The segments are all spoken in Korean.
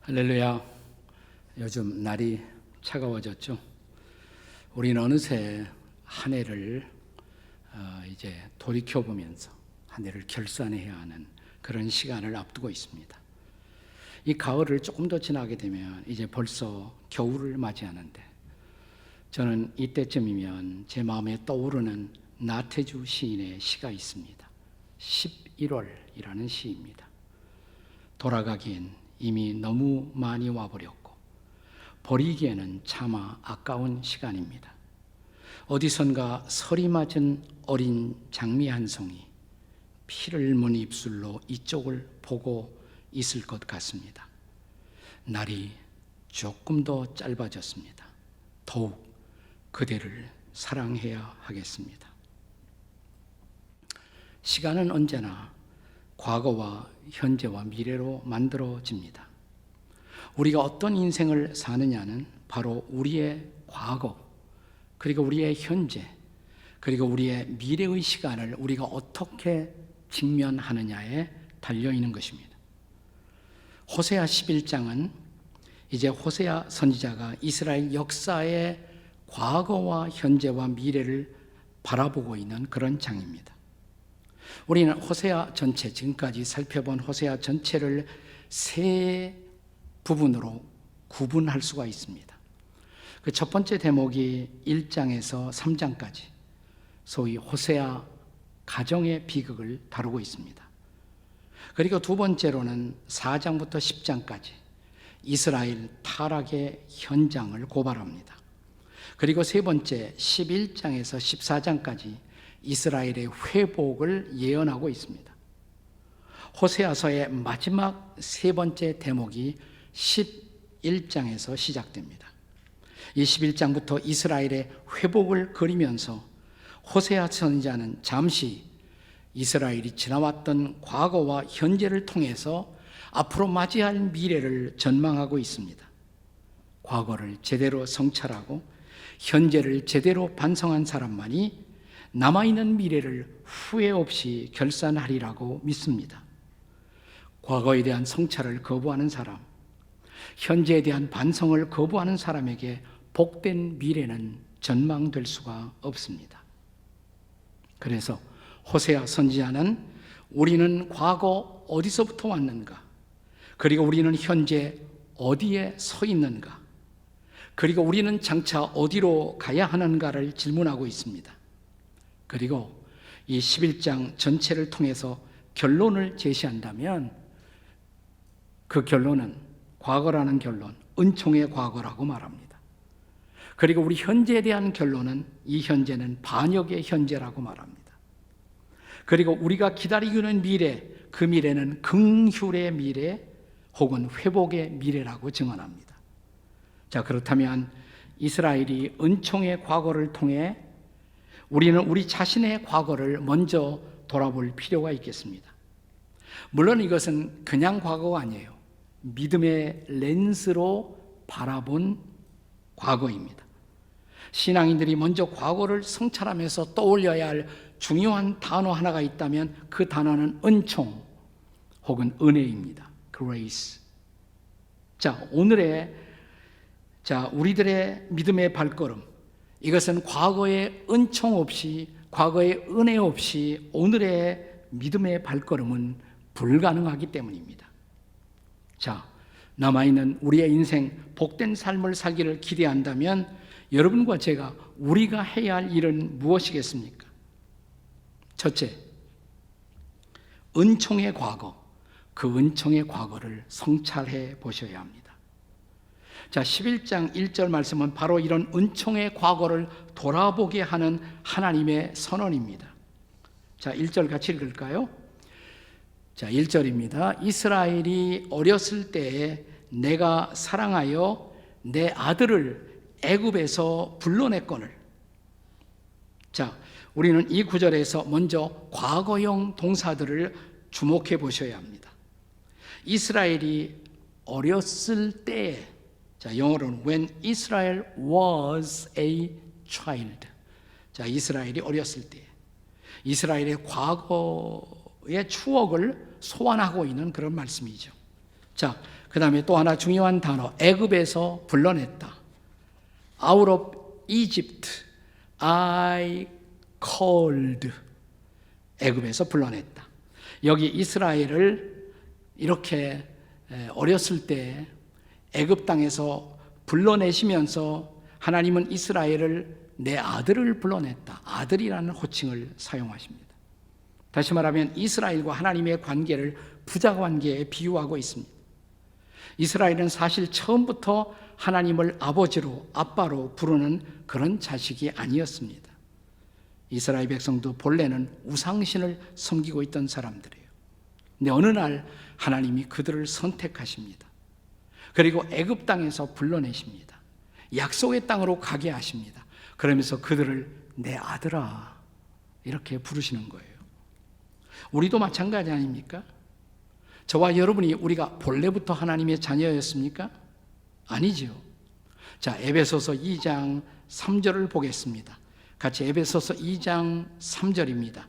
할렐루야. 요즘 날이 차가워졌죠. 우리는 어느새 한 해를 이제 돌이켜보면서 한 해를 결산해야 하는 그런 시간을 앞두고 있습니다. 이 가을을 조금 더 지나게 되면 이제 벌써 겨울을 맞이하는데, 저는 이때쯤이면 제 마음에 떠오르는 나태주 시인의 시가 있습니다. 11월이라는 시입니다. 돌아가기엔 이미 너무 많이 와버렸고 버리기에는 차마 아까운 시간입니다. 어디선가 서리 맞은 어린 장미 한 송이 피를 문 입술로 이쪽을 보고 있을 것 같습니다. 날이 조금 더 짧아졌습니다. 더욱 그대를 사랑해야 하겠습니다. 시간은 언제나 과거와 현재와 미래로 만들어집니다. 우리가 어떤 인생을 사느냐는 바로 우리의 과거, 그리고 우리의 현재, 그리고 우리의 미래의 시간을 우리가 어떻게 직면하느냐에 달려있는 것입니다. 호세아 11장은 이제 호세아 선지자가 이스라엘 역사의 과거와 현재와 미래를 바라보고 있는 그런 장입니다. 우리는 호세아 전체, 지금까지 살펴본 호세아 전체를 세 부분으로 구분할 수가 있습니다. 그 첫 번째 대목이 1장에서 3장까지 소위 호세아 가정의 비극을 다루고 있습니다. 그리고 두 번째로는 4장부터 10장까지 이스라엘 타락의 현장을 고발합니다. 그리고 세 번째 11장에서 14장까지 이스라엘의 회복을 예언하고 있습니다. 호세아서의 마지막 세 번째 대목이 11장에서 시작됩니다. 이 11장부터 이스라엘의 회복을 그리면서 호세아 선지자는 잠시 이스라엘이 지나왔던 과거와 현재를 통해서 앞으로 맞이할 미래를 전망하고 있습니다. 과거를 제대로 성찰하고 현재를 제대로 반성한 사람만이 남아있는 미래를 후회 없이 결산하리라고 믿습니다. 과거에 대한 성찰을 거부하는 사람, 현재에 대한 반성을 거부하는 사람에게 복된 미래는 전망될 수가 없습니다. 그래서 호세아 선지자는 우리는 과거 어디서부터 왔는가, 그리고 우리는 현재 어디에 서 있는가, 그리고 우리는 장차 어디로 가야 하는가를 질문하고 있습니다. 그리고 이 11장 전체를 통해서 결론을 제시한다면 그 결론은 과거라는 결론, 은총의 과거라고 말합니다. 그리고 우리 현재에 대한 결론은 이 현재는 반역의 현재라고 말합니다. 그리고 우리가 기다리고 있는 미래, 그 미래는 긍휼의 미래 혹은 회복의 미래라고 증언합니다. 자, 그렇다면 이스라엘이 은총의 과거를 통해 우리는 우리 자신의 과거를 먼저 돌아볼 필요가 있겠습니다. 물론 이것은 그냥 과거가 아니에요. 믿음의 렌즈로 바라본 과거입니다. 신앙인들이 먼저 과거를 성찰하면서 떠올려야 할 중요한 단어 하나가 있다면 그 단어는 은총 혹은 은혜입니다. Grace. 우리들의 믿음의 발걸음, 이것은 과거의 은총 없이, 과거의 은혜 없이 오늘의 믿음의 발걸음은 불가능하기 때문입니다. 자, 남아있는 우리의 인생 복된 삶을 살기를 기대한다면 여러분과 제가 우리가 해야 할 일은 무엇이겠습니까? 첫째, 은총의 과거, 그 은총의 과거를 성찰해 보셔야 합니다. 자, 11장 1절 말씀은 바로 이런 은총의 과거를 돌아보게 하는 하나님의 선언입니다. 자, 1절 같이 읽을까요? 자, 1절입니다. 이스라엘이 어렸을 때에 내가 사랑하여 내 아들을 애굽에서 불러냈거늘. 자, 우리는 이 구절에서 먼저 과거형 동사들을 주목해 보셔야 합니다. 이스라엘이 어렸을 때에, 자, 영어로는 when Israel was a child. 자, 이스라엘이 어렸을 때, 이스라엘의 과거의 추억을 소환하고 있는 그런 말씀이죠. 자, 그 다음에 또 하나 중요한 단어, 애굽에서 불러냈다. Out of Egypt I called. 애굽에서 불러냈다. 여기 이스라엘을 이렇게 어렸을 때 애굽 땅에서 불러내시면서 하나님은 이스라엘을 내 아들을 불러냈다. 아들이라는 호칭을 사용하십니다. 다시 말하면 이스라엘과 하나님의 관계를 부자 관계에 비유하고 있습니다. 이스라엘은 사실 처음부터 하나님을 아버지로, 아빠로 부르는 그런 자식이 아니었습니다. 이스라엘 백성도 본래는 우상신을 섬기고 있던 사람들이에요. 근데 어느 날 하나님이 그들을 선택하십니다. 그리고 애굽 땅에서 불러내십니다. 약속의 땅으로 가게 하십니다. 그러면서 그들을 내 아들아 이렇게 부르시는 거예요. 우리도 마찬가지 아닙니까? 저와 여러분이 우리가 본래부터 하나님의 자녀였습니까? 아니지요. 자, 에베소서 2장 3절을 보겠습니다. 같이 에베소서 2장 3절입니다.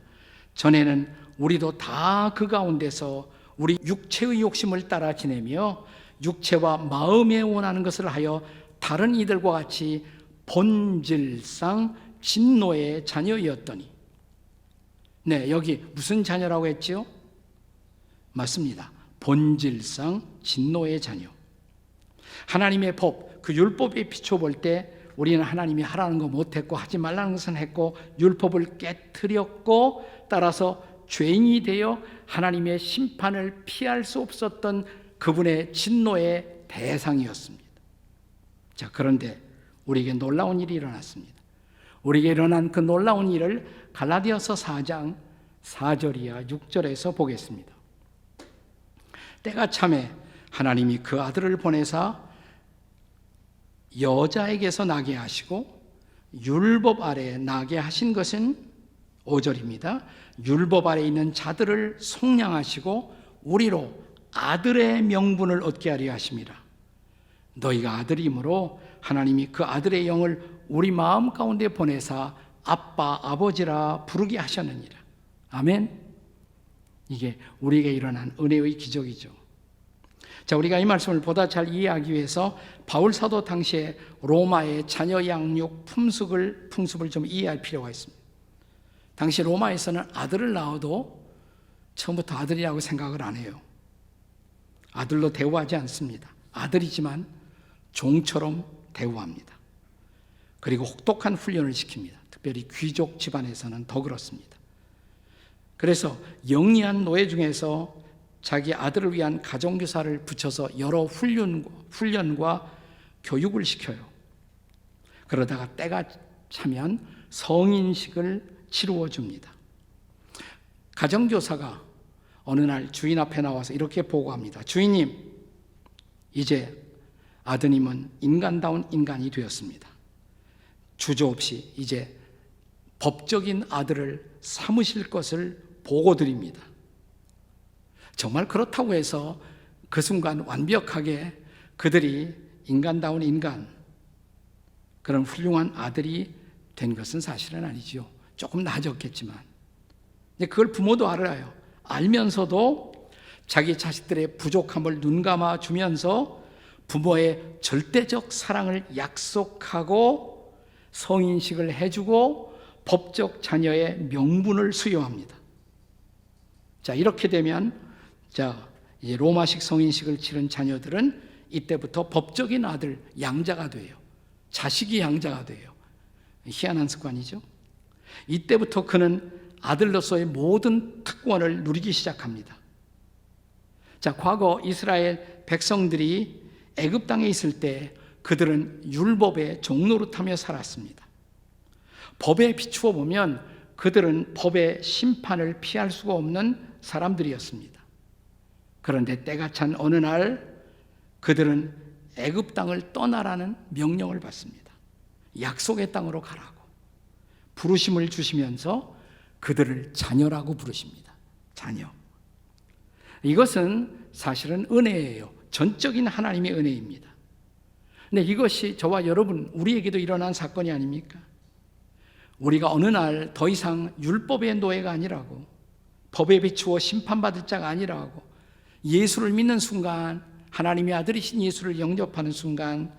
전에는 우리도 다 그 가운데서 우리 육체의 욕심을 따라 지내며 육체와 마음에 원하는 것을 하여 다른 이들과 같이 본질상 진노의 자녀였더니. 네, 여기 무슨 자녀라고 했지요? 맞습니다. 본질상 진노의 자녀. 하나님의 법, 그 율법에 비춰볼 때 우리는 하나님이 하라는 거 못했고 하지 말라는 것은 했고 율법을 깨트렸고 따라서 죄인이 되어 하나님의 심판을 피할 수 없었던 그분의 진노의 대상이었습니다. 자, 그런데 우리에게 놀라운 일이 일어났습니다. 우리에게 일어난 그 놀라운 일을 갈라디아서 4장 4절이야 6절에서 보겠습니다. 때가 참에 하나님이 그 아들을 보내사 여자에게서 나게 하시고 율법 아래 나게 하신 것은 5절입니다. 율법 아래 있는 자들을 속량하시고 우리로 아들의 명분을 얻게 하려 하심이라. 너희가 아들이므로 하나님이 그 아들의 영을 우리 마음 가운데 보내사 아빠 아버지라 부르게 하셨느니라. 아멘. 이게 우리에게 일어난 은혜의 기적이죠. 자, 우리가 이 말씀을 보다 잘 이해하기 위해서 바울 사도 당시에 로마의 자녀 양육 풍습을 좀 이해할 필요가 있습니다. 당시 로마에서는 아들을 낳아도 처음부터 아들이라고 생각을 안 해요. 아들로 대우하지 않습니다. 아들이지만 종처럼 대우합니다. 그리고 혹독한 훈련을 시킵니다. 특별히 귀족 집안에서는 더 그렇습니다. 그래서 영리한 노예 중에서 자기 아들을 위한 가정교사를 붙여서 여러 훈련과 교육을 시켜요. 그러다가 때가 차면 성인식을 치루어 줍니다. 가정교사가 어느 날 주인 앞에 나와서 이렇게 보고합니다. 주인님, 이제 아드님은 인간다운 인간이 되었습니다. 주저없이 이제 법적인 아들을 삼으실 것을 보고드립니다. 정말 그렇다고 해서 그 순간 완벽하게 그들이 인간다운 인간, 그런 훌륭한 아들이 된 것은 사실은 아니지요. 조금 나아졌겠지만. 그걸 부모도 알아요. 알면서도 자기 자식들의 부족함을 눈감아 주면서 부모의 절대적 사랑을 약속하고 성인식을 해주고 법적 자녀의 명분을 수여합니다. 자, 이렇게 되면 이제 로마식 성인식을 치른 자녀들은 이때부터 법적인 아들, 양자가 돼요. 자식이 양자가 돼요. 희한한 습관이죠. 이때부터 그는 아들로서의 모든 특권을 누리기 시작합니다. 자, 과거 이스라엘 백성들이 애굽 땅에 있을 때 그들은 율법의 종노릇하며 살았습니다. 법에 비추어 보면 그들은 법의 심판을 피할 수가 없는 사람들이었습니다. 그런데 때가 찬 어느 날 그들은 애굽 땅을 떠나라는 명령을 받습니다. 약속의 땅으로 가라고 부르심을 주시면서 그들을 자녀라고 부르십니다. 자녀. 이것은 사실은 은혜예요. 전적인 하나님의 은혜입니다. 근데 이것이 저와 여러분, 우리에게도 일어난 사건이 아닙니까? 우리가 어느 날 더 이상 율법의 노예가 아니라고, 법에 비추어 심판받을 자가 아니라고, 예수를 믿는 순간 하나님의 아들이신 예수를 영접하는 순간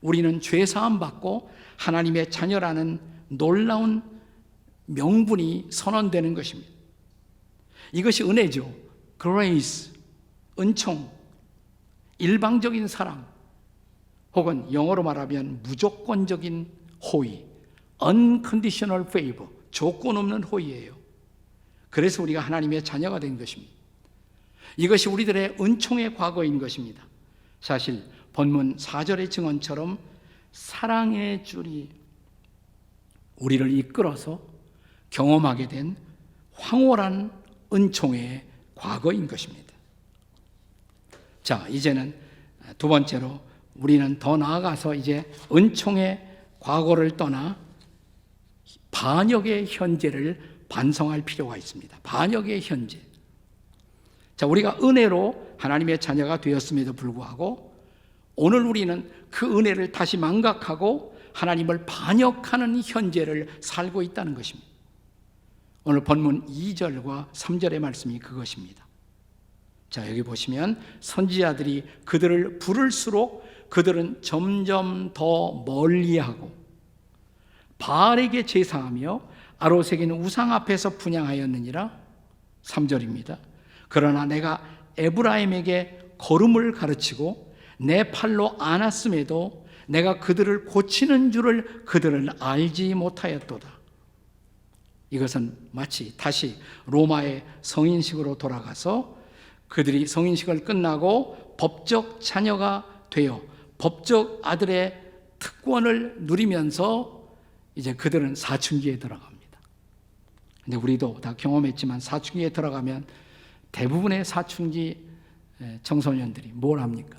우리는 죄 사함 받고 하나님의 자녀라는 놀라운 명분이 선언되는 것입니다. 이것이 은혜죠. grace, 은총, 일방적인 사랑, 혹은 영어로 말하면 무조건적인 호의, unconditional favor, 조건 없는 호의예요. 그래서 우리가 하나님의 자녀가 된 것입니다. 이것이 우리들의 은총의 과거인 것입니다. 사실 본문 4절의 증언처럼 사랑의 줄이 우리를 이끌어서 경험하게 된 황홀한 은총의 과거인 것입니다. 자, 이제는 두 번째로 우리는 더 나아가서 이제 은총의 과거를 떠나 반역의 현재를 반성할 필요가 있습니다. 반역의 현재. 자, 우리가 은혜로 하나님의 자녀가 되었음에도 불구하고 오늘 우리는 그 은혜를 다시 망각하고 하나님을 반역하는 현재를 살고 있다는 것입니다. 오늘 본문 2절과 3절의 말씀이 그것입니다. 자, 여기 보시면 선지자들이 그들을 부를수록 그들은 점점 더 멀리하고 바알에게 제사하며 아로새긴 우상 앞에서 분향하였느니라. 3절입니다. 그러나 내가 에브라임에게 걸음을 가르치고 내 팔로 안았음에도 내가 그들을 고치는 줄을 그들은 알지 못하였도다. 이것은 마치 다시 로마의 성인식으로 돌아가서 그들이 성인식을 끝나고 법적 자녀가 되어 법적 아들의 특권을 누리면서 이제 그들은 사춘기에 들어갑니다. 근데 우리도 다 경험했지만 사춘기에 들어가면 대부분의 사춘기 청소년들이 뭘 합니까?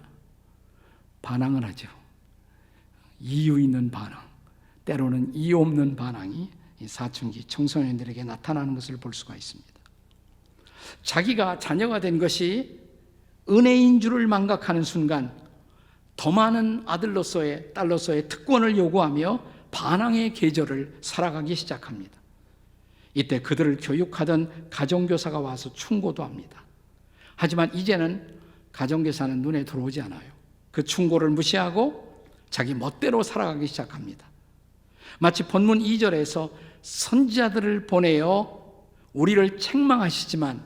반항을 하죠. 이유 있는 반항, 때로는 이유 없는 반항이 이 사춘기 청소년들에게 나타나는 것을 볼 수가 있습니다. 자기가 자녀가 된 것이 은혜인 줄을 망각하는 순간 더 많은 아들로서의 딸로서의 특권을 요구하며 반항의 계절을 살아가기 시작합니다. 이때 그들을 교육하던 가정교사가 와서 충고도 합니다. 하지만 이제는 가정교사는 눈에 들어오지 않아요. 그 충고를 무시하고 자기 멋대로 살아가기 시작합니다. 마치 본문 2절에서 선지자들을 보내어 우리를 책망하시지만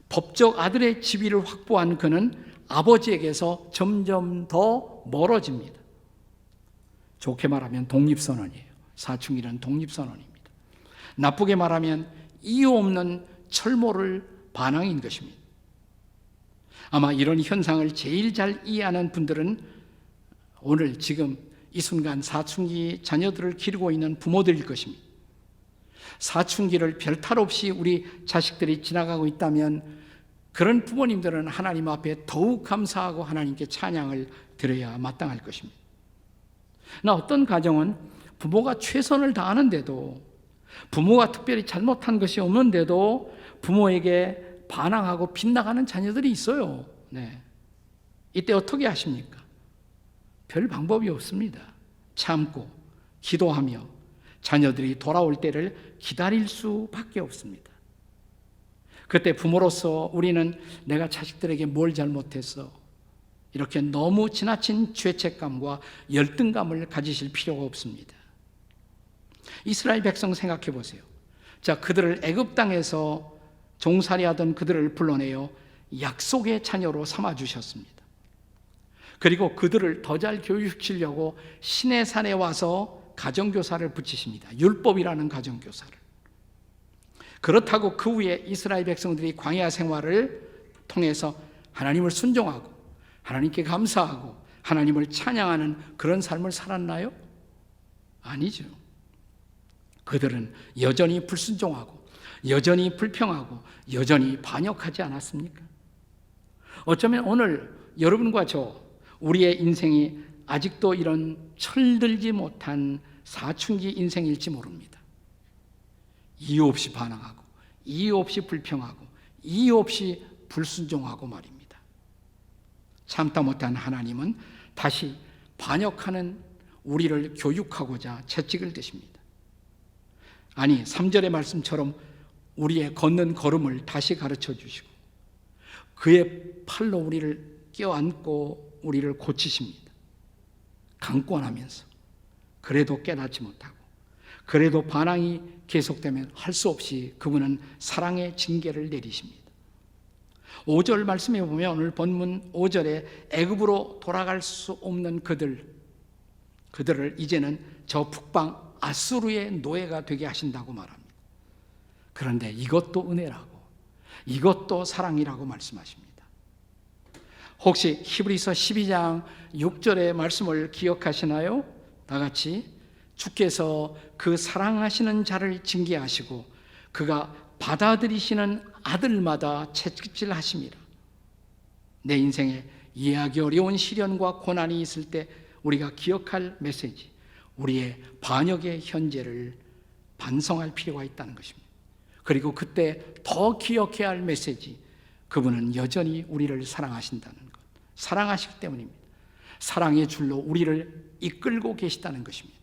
법적 아들의 지위를 확보한 그는 아버지에게서 점점 더 멀어집니다. 좋게 말하면 독립선언이에요. 사춘기는 독립선언입니다. 나쁘게 말하면 이유 없는 철모를 반항인 것입니다. 아마 이런 현상을 제일 잘 이해하는 분들은 오늘 지금 이 순간 사춘기 자녀들을 기르고 있는 부모들일 것입니다. 사춘기를 별탈 없이 우리 자식들이 지나가고 있다면 그런 부모님들은 하나님 앞에 더욱 감사하고 하나님께 찬양을 드려야 마땅할 것입니다. 나 어떤 가정은 부모가 최선을 다하는데도 부모가 특별히 잘못한 것이 없는데도 부모에게 반항하고 빗나가는 자녀들이 있어요. 네. 이때 어떻게 하십니까? 별 방법이 없습니다. 참고 기도하며 자녀들이 돌아올 때를 기다릴 수밖에 없습니다. 그때 부모로서 우리는 내가 자식들에게 뭘 잘못했어? 이렇게 너무 지나친 죄책감과 열등감을 가지실 필요가 없습니다. 이스라엘 백성 생각해 보세요. 자, 그들을 애굽 땅에서 종살이하던 그들을 불러내어 약속의 자녀로 삼아 주셨습니다. 그리고 그들을 더 잘 교육시키려고 시내 산에 와서 가정교사를 붙이십니다. 율법이라는 가정교사를. 그렇다고 그 후에 이스라엘 백성들이 광야 생활을 통해서 하나님을 순종하고 하나님께 감사하고 하나님을 찬양하는 그런 삶을 살았나요? 아니죠. 그들은 여전히 불순종하고 여전히 불평하고 여전히 반역하지 않았습니까? 어쩌면 오늘 여러분과 저 우리의 인생이 아직도 이런 철들지 못한 사춘기 인생일지 모릅니다. 이유 없이 반항하고 이유 없이 불평하고 이유 없이 불순종하고 말입니다. 참다 못한 하나님은 다시 반역하는 우리를 교육하고자 채찍을 드십니다. 아니 3절의 말씀처럼 우리의 걷는 걸음을 다시 가르쳐 주시고 그의 팔로 우리를 껴안고 우리를 고치십니다. 강권하면서. 그래도 깨닫지 못하고, 그래도 반항이 계속되면 할 수 없이 그분은 사랑의 징계를 내리십니다. 5절 말씀에 보면 오늘 본문 5절에 애굽으로 돌아갈 수 없는 그들을 이제는 저 북방 아수르의 노예가 되게 하신다고 말합니다. 그런데 이것도 은혜라고, 이것도 사랑이라고 말씀하십니다. 혹시 히브리서 12장 6절의 말씀을 기억하시나요? 다 같이, 주께서 그 사랑하시는 자를 징계하시고 그가 받아들이시는 아들마다 채찍질하심이라. 내 인생에 이해하기 어려운 시련과 고난이 있을 때 우리가 기억할 메시지, 우리의 반역의 현재를 반성할 필요가 있다는 것입니다. 그리고 그때 더 기억해야 할 메시지, 그분은 여전히 우리를 사랑하신다는 것, 사랑하시기 때문입니다. 사랑의 줄로 우리를 이끌고 계시다는 것입니다.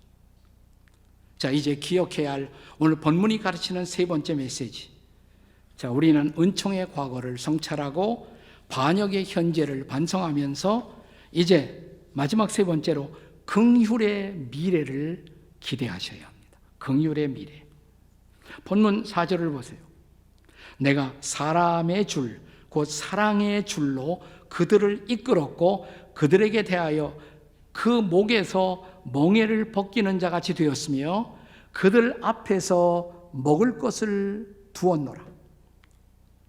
자, 이제 기억해야 할 오늘 본문이 가르치는 세 번째 메시지. 자, 우리는 은총의 과거를 성찰하고 반역의 현재를 반성하면서 이제 마지막 세 번째로 긍휼의 미래를 기대하셔야 합니다. 긍휼의 미래. 본문 4절을 보세요. 내가 사람의 줄, 곧 사랑의 줄로 그들을 이끌었고 그들에게 대하여 그 목에서 멍에를 벗기는 자같이 되었으며 그들 앞에서 먹을 것을 두었노라.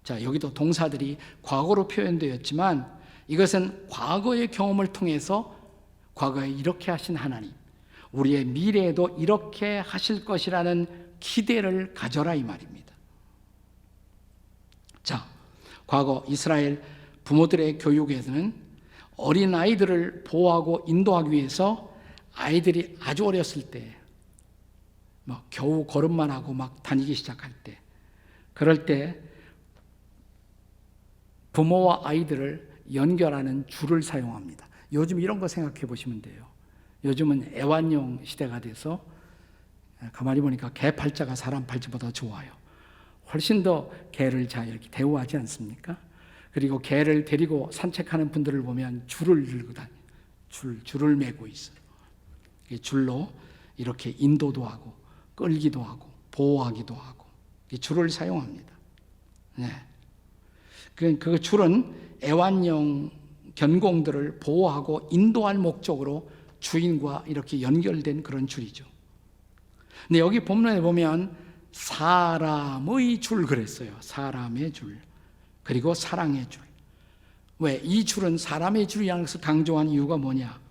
자, 여기도 동사들이 과거로 표현되었지만 이것은 과거의 경험을 통해서 과거에 이렇게 하신 하나님, 우리의 미래에도 이렇게 하실 것이라는 기대를 가져라 이 말입니다. 자, 과거 이스라엘 부모들의 교육에서는 어린아이들을 보호하고 인도하기 위해서 아이들이 아주 어렸을 때 겨우 걸음만 하고 막 다니기 시작할 때, 그럴 때 부모와 아이들을 연결하는 줄을 사용합니다. 요즘 이런 거 생각해 보시면 돼요. 요즘은 애완용 시대가 돼서 가만히 보니까 개 팔자가 사람 팔자보다 좋아요. 훨씬 더 개를 잘 이렇게 대우하지 않습니까? 그리고 개를 데리고 산책하는 분들을 보면 줄을 들고 다녀요. 줄을 메고 있어요. 줄로 이렇게 인도도 하고 끌기도 하고 보호하기도 하고 줄을 사용합니다. 네. 그 줄은 애완용 견공들을 보호하고 인도할 목적으로 주인과 이렇게 연결된 그런 줄이죠. 근데 여기 본문에 보면 사람의 줄 그랬어요. 사람의 줄. 그리고 사랑의 줄. 왜? 이 줄은 사람의 줄이라는 것을 강조한 이유가 뭐냐?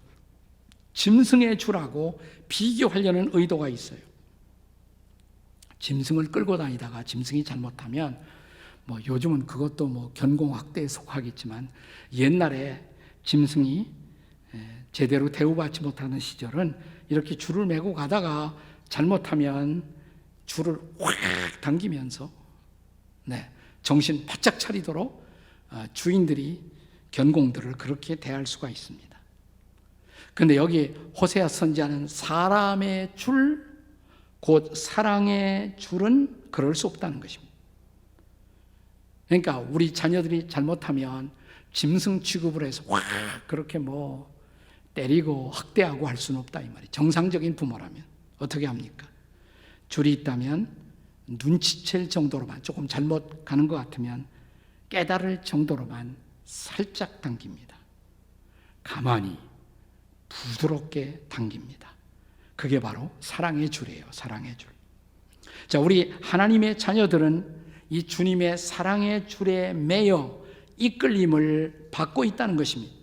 짐승의 줄하고 비교하려는 의도가 있어요. 짐승을 끌고 다니다가 짐승이 잘못하면 요즘은 그것도 견공학대에 속하겠지만 옛날에 짐승이 제대로 대우받지 못하는 시절은 이렇게 줄을 메고 가다가 잘못하면 줄을 확 당기면서 정신 바짝 차리도록 주인들이 견공들을 그렇게 대할 수가 있습니다. 그런데 여기 호세아 선지자는 사람의 줄, 곧 사랑의 줄은 그럴 수 없다는 것입니다. 그러니까 우리 자녀들이 잘못하면 짐승 취급을 해서 확 그렇게 때리고 학대하고 할 수는 없다 이 말이에요. 정상적인 부모라면 어떻게 합니까? 줄이 있다면 눈치챌 정도로만, 조금 잘못 가는 것 같으면 깨달을 정도로만 살짝 당깁니다. 가만히 부드럽게 당깁니다. 그게 바로 사랑의 줄이에요. 사랑의 줄. 자, 우리 하나님의 자녀들은 이 주님의 사랑의 줄에 매여 이끌림을 받고 있다는 것입니다.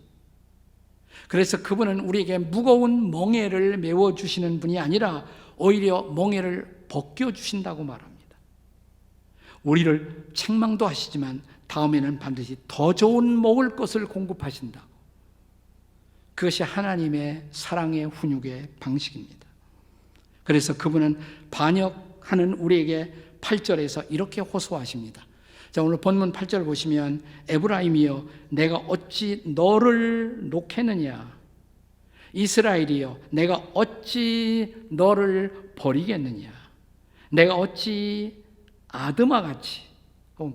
그래서 그분은 우리에게 무거운 멍에를 메워주시는 분이 아니라 오히려 멍에를 벗겨주신다고 말합니다. 우리를 책망도 하시지만 다음에는 반드시 더 좋은 먹을 것을 공급하신다. 그것이 하나님의 사랑의 훈육의 방식입니다. 그래서 그분은 반역하는 우리에게 8절에서 이렇게 호소하십니다. 자, 오늘 본문 8절 보시면 에브라임이여 내가 어찌 너를 놓겠느냐, 이스라엘이여 내가 어찌 너를 버리겠느냐, 내가 어찌 아드마같이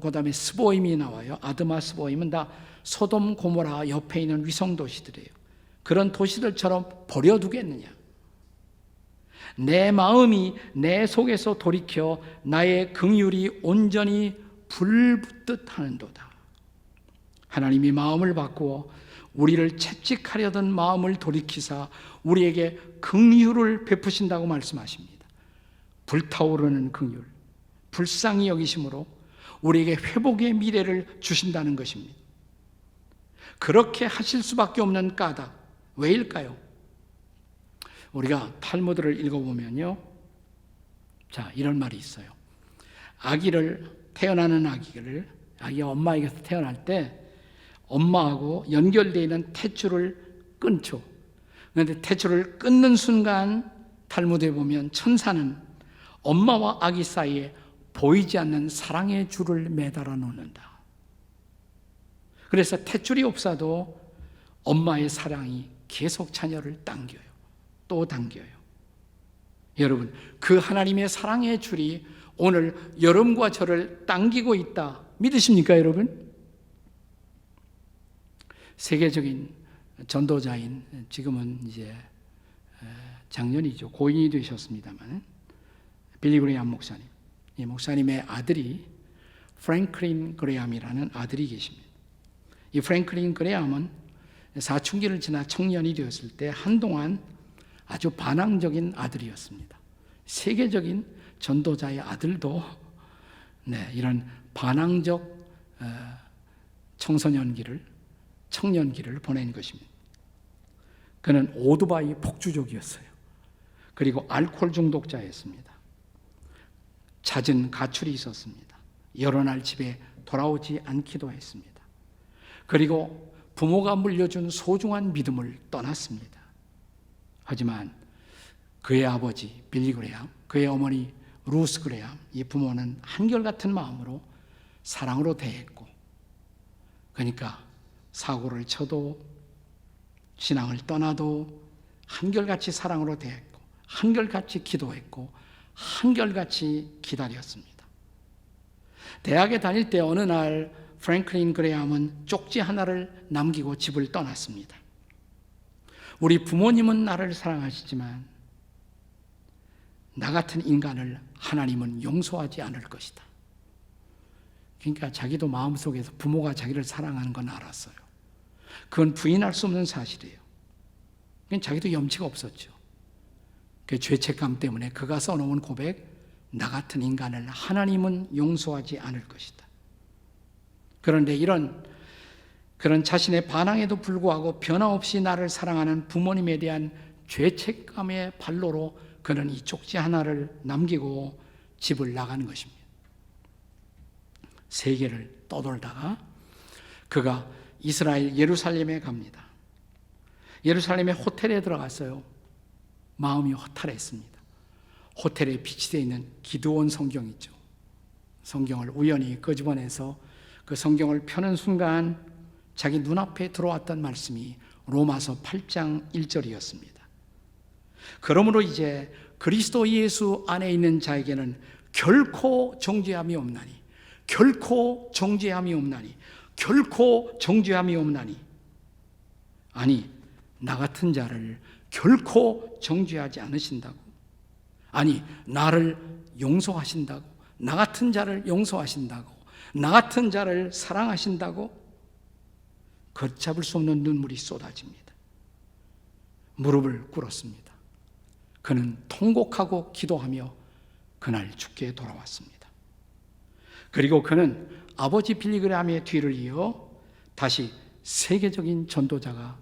그 다음에 스보임이 나와요. 아드마 스보임은 다 소돔 고모라 옆에 있는 위성 도시들이에요. 그런 도시들처럼 버려두겠느냐? 내 마음이 내 속에서 돌이켜 나의 긍휼이 온전히 불붙듯 하는도다. 하나님이 마음을 바꾸어 우리를 채찍하려던 마음을 돌이키사 우리에게 긍휼을 베푸신다고 말씀하십니다. 불타오르는 긍휼, 불쌍히 여기심으로 우리에게 회복의 미래를 주신다는 것입니다. 그렇게 하실 수밖에 없는 까닭, 왜일까요? 우리가 탈무드를 읽어보면요, 자, 이런 말이 있어요. 태어나는 아기가 엄마에게서 태어날 때 엄마하고 연결되어 있는 탯줄을 끊죠. 그런데 탯줄을 끊는 순간 탈무드에 보면 천사는 엄마와 아기 사이에 보이지 않는 사랑의 줄을 매달아 놓는다. 그래서 탯줄이 없어도 엄마의 사랑이 계속 자녀를 당겨요. 또 당겨요. 여러분, 그 하나님의 사랑의 줄이 오늘 여러분과 저를 당기고 있다. 믿으십니까, 여러분? 세계적인 전도자인, 지금은 이제 작년이죠, 고인이 되셨습니다만, 빌리 그레이엄 목사님, 이 목사님의 아들이 프랭클린 그레이엄이라는 아들이 계십니다. 이 프랭클린 그레이엄은 사춘기를 지나 청년이 되었을 때 한동안 아주 반항적인 아들이었습니다. 세계적인 전도자의 아들도 이런 반항적 청년기를 보낸 것입니다. 그는 오토바이 폭주족이었어요. 그리고 알코올 중독자였습니다. 잦은 가출이 있었습니다. 여러 날 집에 돌아오지 않기도 했습니다. 그리고 부모가 물려준 소중한 믿음을 떠났습니다. 하지만 그의 아버지 빌리 그레이엄, 그의 어머니 루스 그레이엄, 이 부모는 한결같은 마음으로 사랑으로 대했고, 그러니까 사고를 쳐도 신앙을 떠나도 한결같이 사랑으로 대했고, 한결같이 기도했고, 한결같이 기다렸습니다. 대학에 다닐 때 어느 날 프랭클린 그레이엄은 쪽지 하나를 남기고 집을 떠났습니다. 우리 부모님은 나를 사랑하시지만 나 같은 인간을 하나님은 용서하지 않을 것이다. 그러니까 자기도 마음속에서 부모가 자기를 사랑하는 건 알았어요. 그건 부인할 수 없는 사실이에요. 그건 자기도 염치가 없었죠. 그 죄책감 때문에 그가 써놓은 고백, 나 같은 인간을 하나님은 용서하지 않을 것이다. 그런데 그런 자신의 반항에도 불구하고 변함없이 나를 사랑하는 부모님에 대한 죄책감의 발로로 그는 이 쪽지 하나를 남기고 집을 나가는 것입니다. 세계를 떠돌다가 그가 이스라엘 예루살렘에 갑니다. 예루살렘의 호텔에 들어갔어요. 마음이 허탈했습니다. 호텔에 비치되어 있는 기드온 성경 있죠. 성경을 우연히 끄집어내서 그 성경을 펴는 순간 자기 눈앞에 들어왔던 말씀이 로마서 8장 1절이었습니다. 그러므로 이제 그리스도 예수 안에 있는 자에게는 결코 정죄함이 없나니, 결코 정죄함이 없나니, 결코 정죄함이 없나니. 아니, 나 같은 자를 결코 정죄하지 않으신다고. 아니, 나를 용서하신다고. 나 같은 자를 용서하신다고. 나 같은 자를 사랑하신다고. 걷잡을 수 없는 눈물이 쏟아집니다. 무릎을 꿇었습니다. 그는 통곡하고 기도하며 그날 죽게 돌아왔습니다. 그리고 그는 아버지 빌리 그레이엄의 뒤를 이어 다시 세계적인 전도자가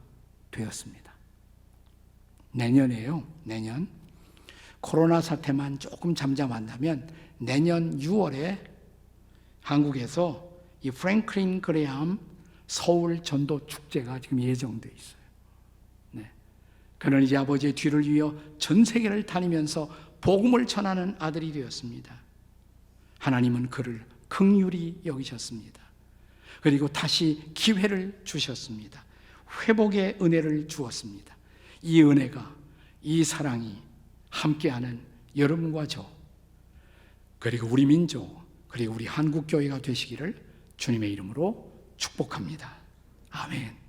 되었습니다. 내년에요. 내년 코로나 사태만 조금 잠잠한다면 내년 6월에 한국에서 이 프랭클린 그레이엄 서울 전도 축제가 지금 예정되어 있어요. 그는 이제 아버지의 뒤를 이어 전 세계를 다니면서 복음을 전하는 아들이 되었습니다. 하나님은 그를 긍휼히 여기셨습니다. 그리고 다시 기회를 주셨습니다. 회복의 은혜를 주었습니다. 이 은혜가, 이 사랑이 함께하는 여러분과 저, 그리고 우리 민족, 그리고 우리 한국교회가 되시기를 주님의 이름으로 축복합니다. 아멘.